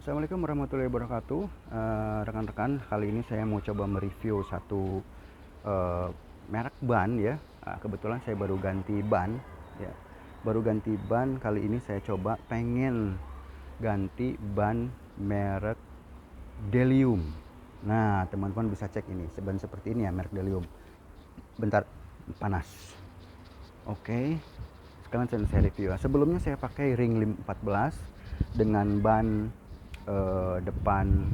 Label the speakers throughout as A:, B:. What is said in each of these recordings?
A: Assalamualaikum warahmatullahi wabarakatuh. Rekan-rekan, kali ini saya mau coba mereview satu eh, merek ban ya. Kebetulan saya baru ganti ban ya. Baru ganti ban, kali ini saya coba pengen ganti ban merek Delium. Nah, teman-teman bisa cek ini, ban seperti ini ya, merek Delium. Bentar, panas. Oke. Sekarang saya review ya. Sebelumnya saya pakai ring 14 dengan ban depan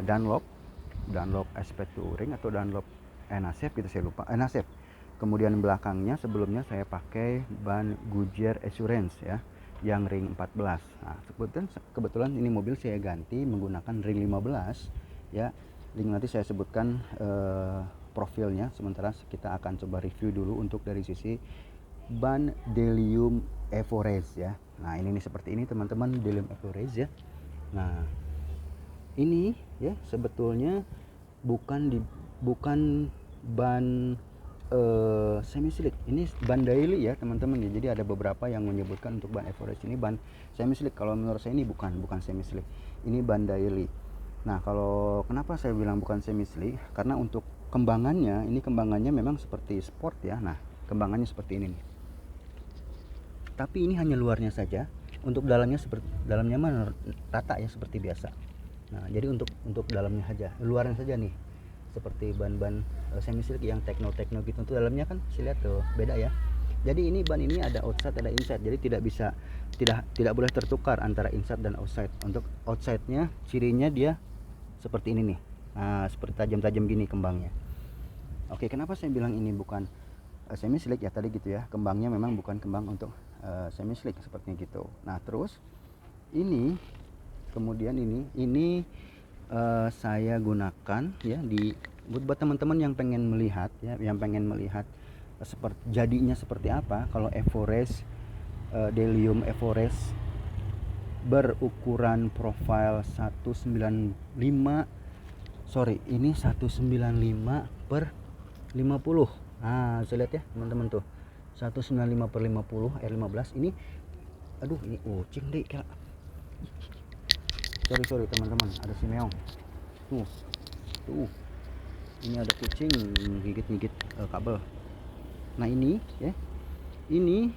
A: Dunlop SP Touring atau Dunlop NASF gitu, saya lupa, NASF. Kemudian belakangnya sebelumnya saya pakai ban Goodyear Assurance ya, yang ring 14. Nah, kebetulan ini mobil saya ganti menggunakan ring 15 ya. Link nanti saya sebutkan profilnya, sementara kita akan coba review dulu untuk dari sisi ban Delium Evorace ya. Nah, ini nih seperti ini teman-teman, Delium Evorace ya. Nah, ini ya sebetulnya bukan ban semi slick. Ini ban daily ya teman-teman ya. Jadi ada beberapa yang menyebutkan untuk ban Evorace ini ban semi slick. Kalau menurut saya ini bukan semi slick. Ini ban daily. Nah, kalau kenapa saya bilang bukan semi slick? Karena untuk kembangannya memang seperti sport ya. Nah, kembangannya seperti ini nih. Tapi ini hanya luarnya saja. Untuk dalamnya mana rata ya seperti biasa. Nah, jadi untuk dalamnya saja, luarnya saja nih seperti ban-ban semi slick yang tekno gitu. Untuk dalamnya kan saya lihat tuh beda ya. Jadi ini ban ini ada outside ada inside. Jadi tidak boleh tertukar antara inside dan outside. Untuk outside-nya cirinya dia seperti ini nih. Nah, seperti tajam-tajam gini kembangnya. Oke, kenapa saya bilang ini bukan semi slick ya tadi gitu ya. Kembangnya memang bukan kembang untuk semi slick sepertinya gitu. Nah, terus ini kemudian ini saya gunakan ya buat teman-teman yang pengen melihat ya, jadinya seperti apa kalau Evorace Delium Evorace berukuran profile 195, ini 195 per 50. Nah, saya lihat ya teman-teman tuh, 195 per 50 R15 ini. Aduh, ini kucing deh kira. Sorry teman-teman, ada si meong tuh. Ini ada kucing gigit kabel. Nah, ini ya, ini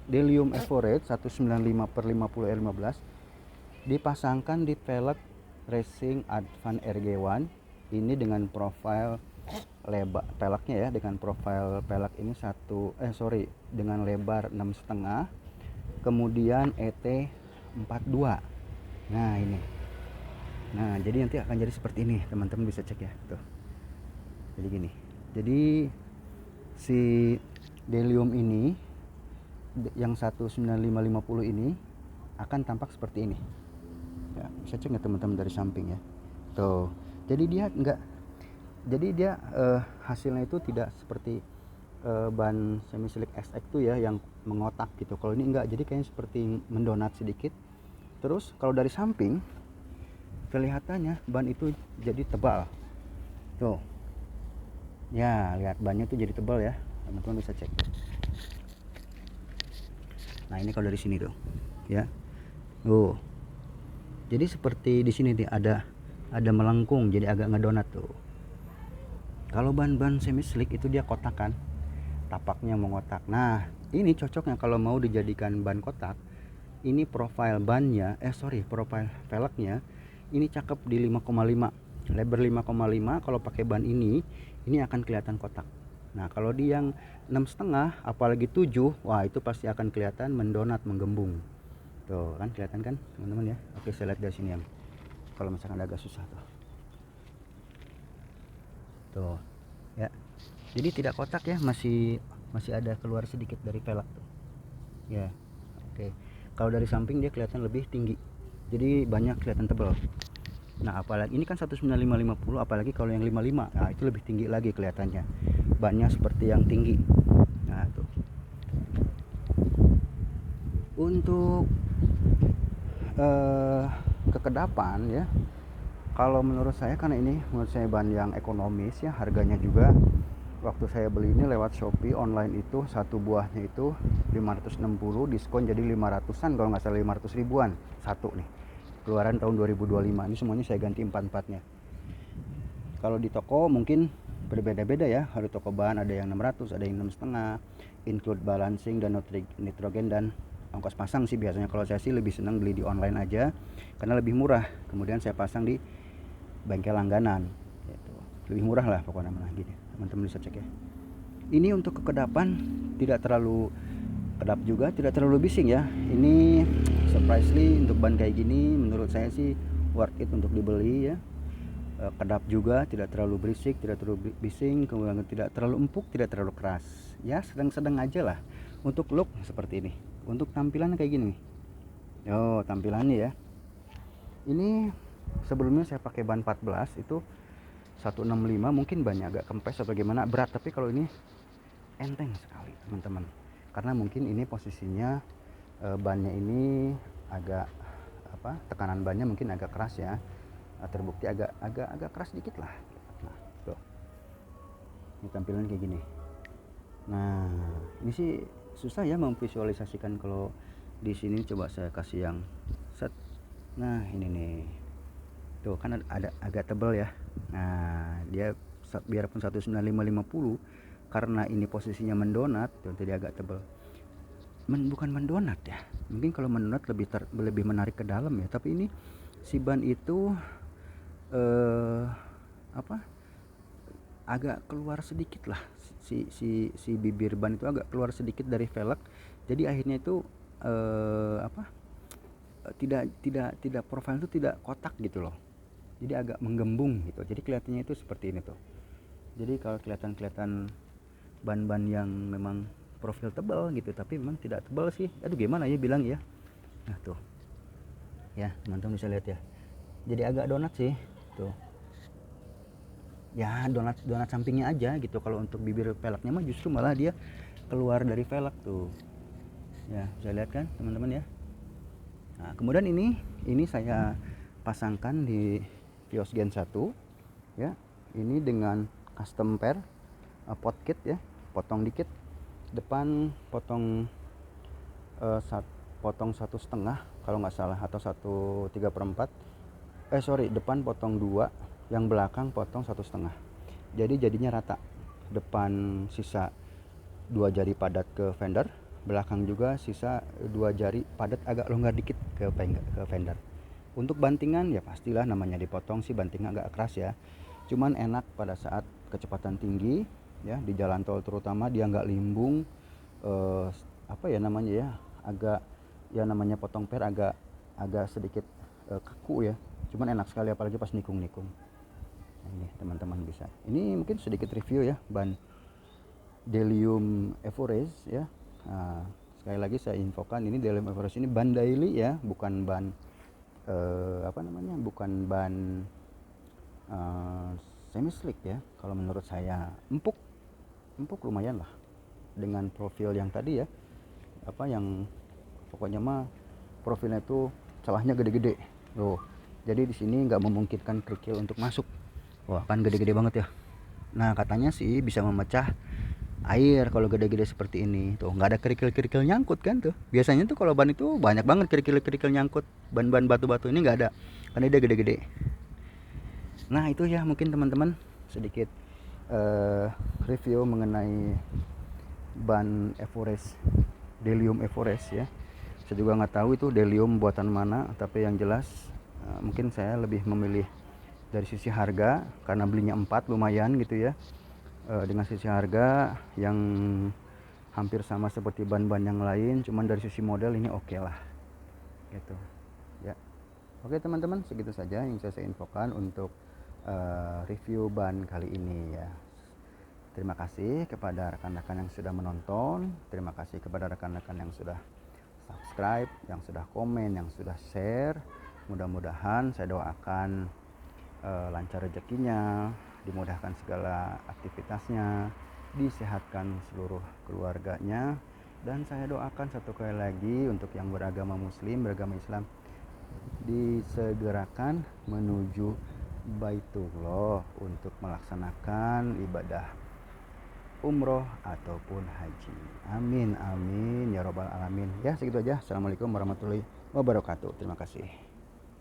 A: Delium Evorace 195 per 50 R15 dipasangkan di velg Racing Advance RG1 ini dengan profil lebar peleknya ya, dengan profil pelek ini dengan lebar 6,5, kemudian ET 42. Nah, ini. Nah, jadi nanti akan jadi seperti ini, teman-teman bisa cek ya tuh. Jadi gini. Jadi si Delium ini yang 19550 ini akan tampak seperti ini. Ya, bisa cek nggak teman-teman dari samping ya. Tuh. Jadi dia hasilnya itu tidak seperti ban semi slick SX tuh ya yang mengotak gitu. Kalau ini enggak, jadi kayaknya seperti mendonat sedikit. Terus kalau dari samping kelihatannya ban itu jadi tebal. Tuh. Ya, lihat bannya tuh jadi tebal ya. Teman-teman bisa cek. Nah, ini kalau dari sini tuh. Ya. Tuh. Jadi seperti di sini nih ada melengkung, jadi agak ngedonat tuh. Kalau ban-ban semi slick itu dia kotak kan, tapaknya mengotak. Nah, ini cocoknya kalau mau dijadikan ban kotak. Ini profil velgnya ini cakep di 5,5, lebar 5,5. Kalau pakai ban ini akan kelihatan kotak. Nah, kalau di yang 6,5 apalagi 7, wah itu pasti akan kelihatan mendonat, menggembung. Tuh kan kelihatan kan teman-teman ya. Oke, saya lihat dari sini ya. Kalau misalkan agak susah tuh ya, jadi tidak kotak ya, masih ada keluar sedikit dari velg tuh ya. Oke, kalau dari samping dia kelihatan lebih tinggi, jadi banyak kelihatan tebal. Nah, apalagi ini kan 19550, apalagi kalau yang 55, nah itu lebih tinggi lagi kelihatannya, bannya seperti yang tinggi. Nah, tuh untuk kekedapan ya, kalau menurut saya, karena ini menurut saya ban yang ekonomis ya, harganya juga waktu saya beli ini lewat Shopee online itu satu buahnya itu 560, diskon jadi 500-an kalau nggak salah, 500 ribuan satu nih. keluaran tahun 2025. Ini semuanya saya ganti empat-empatnya. Kalau di toko mungkin berbeda-beda ya. Kalau di toko bahan ada yang 600, ada yang 6,5, include balancing dan nitrogen dan ongkos pasang sih biasanya. Kalau saya sih lebih senang beli di online aja karena lebih murah. Kemudian saya pasang di bengkel langganan gitu. Lebih murah lah pokoknya gini. Teman-teman bisa cek ya. Ini untuk kekedapan tidak terlalu kedap juga, tidak terlalu bising ya. Ini surprisingly untuk ban kayak gini menurut saya sih worth it untuk dibeli ya. Kedap juga, tidak terlalu berisik, tidak terlalu bising, kemudian tidak terlalu empuk, tidak terlalu keras ya, sedang-sedang aja lah. Untuk look seperti ini, untuk tampilan kayak gini. Oh, tampilannya ya, ini sebelumnya saya pakai ban 14 itu 165, mungkin banyak agak kempes atau gimana berat, tapi kalau ini enteng sekali teman-teman, karena mungkin ini posisinya bannya ini agak tekanan bannya mungkin agak keras ya. Terbukti agak keras dikit lah. Nah, tuh. Ini tampilan kayak gini. Nah, ini sih susah ya memvisualisasikan kalau di sini. Coba saya kasih yang set. Nah, ini nih. Tuh kan ada agak tebal ya. Nah, dia biarpun 195/50 karena ini posisinya mendonat, tuh jadi agak tebal. Bukan mendonat ya. Mungkin kalau mendonat lebih menarik ke dalam ya, tapi ini si ban itu agak keluar sedikit lah, si bibir ban itu agak keluar sedikit dari velg, jadi akhirnya itu tidak profil itu tidak kotak gitu loh, jadi agak menggembung gitu, jadi kelihatannya itu seperti ini tuh. Jadi kalau kelihatan ban-ban yang memang profil tebal gitu, tapi memang tidak tebal sih, aduh gimana ya bilang ya. Nah tuh ya teman-teman bisa lihat ya, jadi agak donat sih tuh ya, donat sampingnya aja gitu. Kalau untuk bibir velgnya mah justru malah dia keluar dari velg tuh ya, bisa lihat kan teman-teman ya. Nah kemudian ini saya pasangkan di Vios Gen 1 ya, ini dengan custom pair pot kit ya, potong dikit depan, potong 1,5 kalau nggak salah, atau 1/3/4. Depan potong 2, yang belakang potong 1,5. Jadi jadinya rata. Depan sisa 2 jari padat ke fender, belakang juga sisa 2 jari padat agak longgar dikit ke fender. Untuk bantingan ya pastilah namanya dipotong sih, bantingan agak keras ya. Cuman enak pada saat kecepatan tinggi ya, di jalan tol terutama, dia nggak limbung. Agak ya, namanya potong per agak sedikit kaku ya. Cuman enak sekali apalagi pas nikung-nikung. Nah, ini teman-teman bisa. Ini mungkin sedikit review ya ban Delium Evorace ya. Nah, sekali lagi saya infokan, ini Delium Evorace ini ban daily ya, bukan ban bukan ban semi slick ya. Kalau menurut saya empuk lumayan lah dengan profil yang tadi ya, yang pokoknya mah profilnya itu celahnya gede-gede loh. Jadi di sini nggak memungkinkan kerikil untuk masuk. Wah kan gede-gede banget ya. Nah katanya sih bisa memecah air kalau gede-gede seperti ini. Tuh nggak ada kerikil-kerikil nyangkut kan tuh. Biasanya tuh kalau ban itu banyak banget kerikil-kerikil nyangkut. Ban-ban batu-batu ini nggak ada, karena dia gede-gede. Nah itu ya mungkin teman-teman sedikit review mengenai ban Evorace, Delium Evorace ya. Saya juga nggak tahu itu Delium buatan mana, tapi yang jelas mungkin saya lebih memilih dari sisi harga karena belinya 4 lumayan gitu ya, dengan sisi harga yang hampir sama seperti ban-ban yang lain, cuman dari sisi model ini oke lah gitu ya. Oke teman-teman, segitu saja yang saya infokan untuk review ban kali ini ya. Terima kasih kepada rekan-rekan yang sudah menonton, terima kasih kepada rekan-rekan yang sudah subscribe, yang sudah komen, yang sudah share. Mudah-mudahan saya doakan lancar rezekinya, dimudahkan segala aktivitasnya, disehatkan seluruh keluarganya, dan saya doakan satu kali lagi untuk yang beragama muslim, beragama Islam, disegerakan menuju Baitullah untuk melaksanakan ibadah umroh ataupun haji. Amin amin ya robbal alamin. Ya segitu aja. Assalamualaikum warahmatullahi wabarakatuh. Terima kasih.